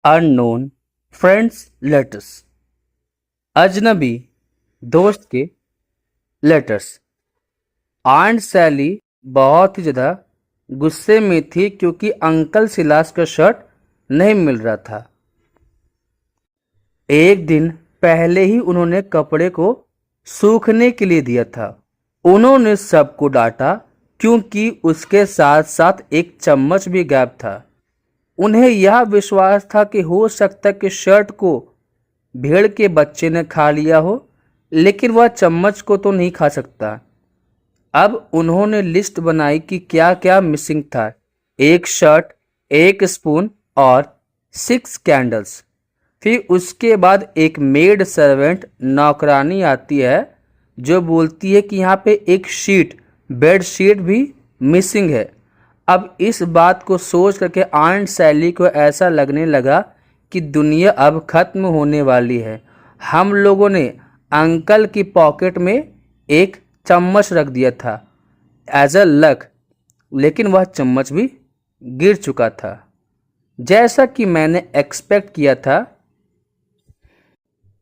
Unknown friends letters. अजनबी दोस्त के लेटर्स। आंट सैली बहुत ही ज़्यादा गुस्से में थी क्योंकि अंकल सिलास का शर्ट नहीं मिल रहा था। एक दिन पहले ही उन्होंने कपड़े को सूखने के लिए दिया था। उन्होंने सबको डांटा क्योंकि उसके साथ साथ एक चम्मच भी गायब था। उन्हें यह विश्वास था कि हो सकता है कि शर्ट को भेड़ के बच्चे ने खा लिया हो, लेकिन वह चम्मच को तो नहीं खा सकता। अब उन्होंने लिस्ट बनाई कि क्या क्या मिसिंग था। एक शर्ट, एक स्पून और 6 कैंडल्स। फिर उसके बाद एक मेड सर्वेंट नौकरानी आती है जो बोलती है कि यहाँ पे एक शीट, बेड शीट भी मिसिंग है। अब इस बात को सोच करके आंट सैली को ऐसा लगने लगा कि दुनिया अब खत्म होने वाली है। हम लोगों ने अंकल की पॉकेट में एक चम्मच रख दिया था एज अ लक, लेकिन वह चम्मच भी गिर चुका था। जैसा कि मैंने एक्सपेक्ट किया था,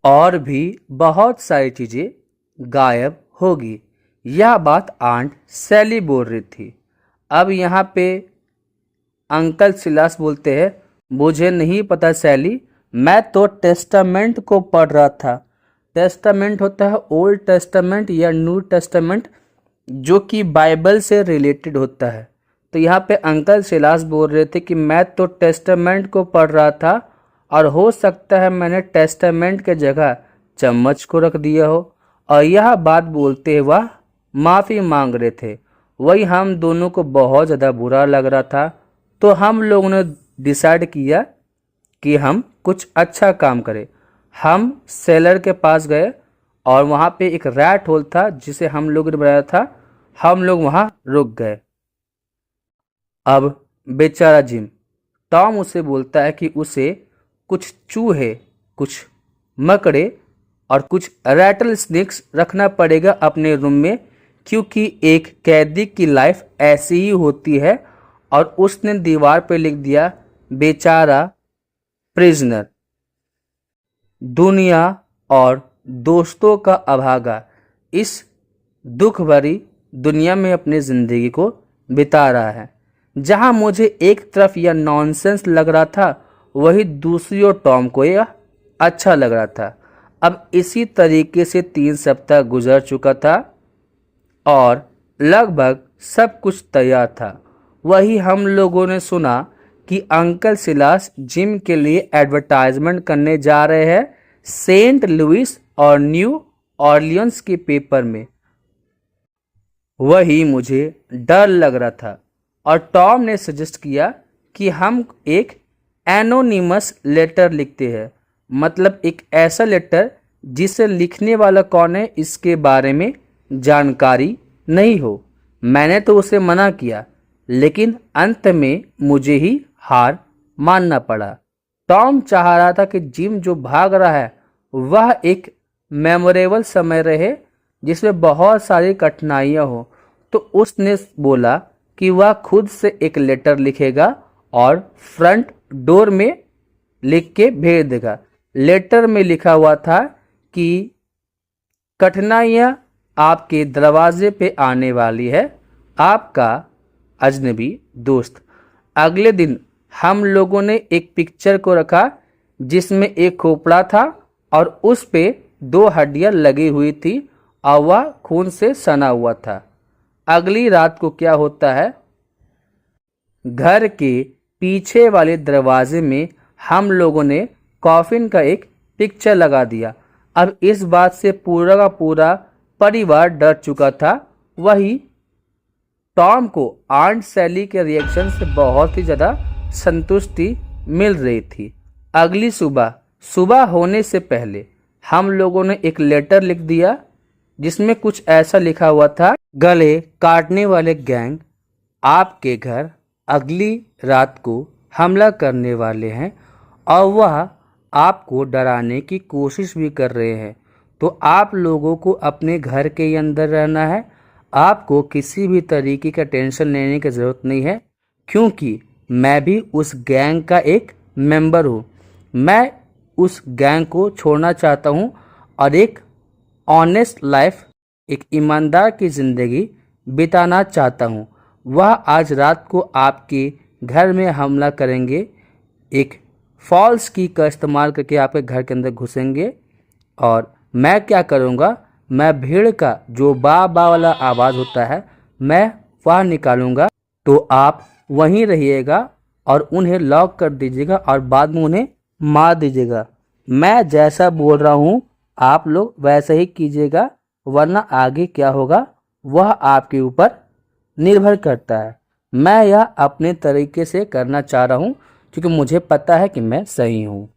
और भी बहुत सारी चीज़ें गायब होगी। यह बात आंट सैली बोल रही थी। अब यहाँ पे अंकल सिलास बोलते हैं, मुझे नहीं पता सैली, मैं तो टेस्टामेंट को पढ़ रहा था। टेस्टामेंट होता है ओल्ड टेस्टामेंट या न्यू टेस्टामेंट, जो कि बाइबल से रिलेटेड होता है। तो यहाँ पे अंकल सिलास बोल रहे थे कि मैं तो टेस्टामेंट को पढ़ रहा था और हो सकता है मैंने टेस्टामेंट के जगह चम्मच को रख दिया हो। और यह बात बोलते हुए वह माफ़ी मांग रहे थे। वही हम दोनों को बहुत ज़्यादा बुरा लग रहा था, तो हम लोगों ने डिसाइड किया कि हम कुछ अच्छा काम करें। हम सेलर के पास गए और वहाँ पे एक रैट होल था जिसे हम लोगों ने बनाया था। हम लोग वहाँ रुक गए। अब बेचारा जिम, टॉम उसे बोलता है कि उसे कुछ चूहे, कुछ मकड़े और कुछ रैटल स्नेक्स रखना पड़ेगा अपने रूम में, क्योंकि एक कैदी की लाइफ ऐसी ही होती है। और उसने दीवार पर लिख दिया, बेचारा प्रिजनर, दुनिया और दोस्तों का अभागा इस दुख भरी दुनिया में अपनी ज़िंदगी को बिता रहा है। जहां मुझे एक तरफ यह नॉनसेंस लग रहा था, वही दूसरी ओर टॉम को यह अच्छा लग रहा था। अब इसी तरीके से 3 सप्ताह गुजर चुका था और लगभग सब कुछ तैयार था। वही हम लोगों ने सुना कि अंकल सिलास जिम के लिए एडवर्टाइजमेंट करने जा रहे हैं सेंट लुइस और न्यू ऑर्लियंस के पेपर में। वही मुझे डर लग रहा था और टॉम ने सजेस्ट किया कि हम एक एनोनिमस लेटर लिखते हैं, मतलब एक ऐसा लेटर जिसे लिखने वाला कौन है इसके बारे में जानकारी नहीं हो। मैंने तो उसे मना किया, लेकिन अंत में मुझे ही हार मानना पड़ा। टॉम चाह रहा था कि जिम जो भाग रहा है वह एक मेमोरेबल समय रहे जिसमें बहुत सारी कठिनाइयाँ हो। तो उसने बोला कि वह खुद से एक लेटर लिखेगा और फ्रंट डोर में लिख के भेज देगा। लेटर में लिखा हुआ था कि कठिनाइयाँ आपके दरवाजे पे आने वाली है, आपका अजनबी दोस्त। अगले दिन हम लोगों ने एक पिक्चर को रखा जिसमें एक खोपड़ा था और उस पे 2 हड्डियां लगी हुई थी और वह खून से सना हुआ था। अगली रात को क्या होता है, घर के पीछे वाले दरवाजे में हम लोगों ने कॉफिन का एक पिक्चर लगा दिया। अब इस बात से पूरा का पूरा परिवार डर चुका था। वही टॉम को आंट सैली के रिएक्शन से बहुत ही ज़्यादा संतुष्टि मिल रही थी। अगली सुबह होने से पहले हम लोगों ने एक लेटर लिख दिया जिसमें कुछ ऐसा लिखा हुआ था, गले काटने वाले गैंग आपके घर अगली रात को हमला करने वाले हैं और वह आपको डराने की कोशिश भी कर रहे हैं। तो आप लोगों को अपने घर के ही अंदर रहना है। आपको किसी भी तरीके का टेंशन लेने की ज़रूरत नहीं है, क्योंकि मैं भी उस गैंग का एक मेंबर हूँ। मैं उस गैंग को छोड़ना चाहता हूँ और एक ऑनेस्ट लाइफ, एक ईमानदार की ज़िंदगी बिताना चाहता हूँ। वह आज रात को आपके घर में हमला करेंगे, एक फॉल्स की का इस्तेमाल करके आपके घर के अंदर घुसेंगे और मैं क्या करूँगा, मैं भीड़ का जो बा बा वाला आवाज़ होता है मैं वह निकालूंगा। तो आप वहीं रहिएगा और उन्हें लॉक कर दीजिएगा और बाद में उन्हें मार दीजिएगा। मैं जैसा बोल रहा हूँ आप लोग वैसा ही कीजिएगा, वरना आगे क्या होगा वह आपके ऊपर निर्भर करता है। मैं यह अपने तरीके से करना चाह रहा हूँ क्योंकि मुझे पता है कि मैं सही हूँ।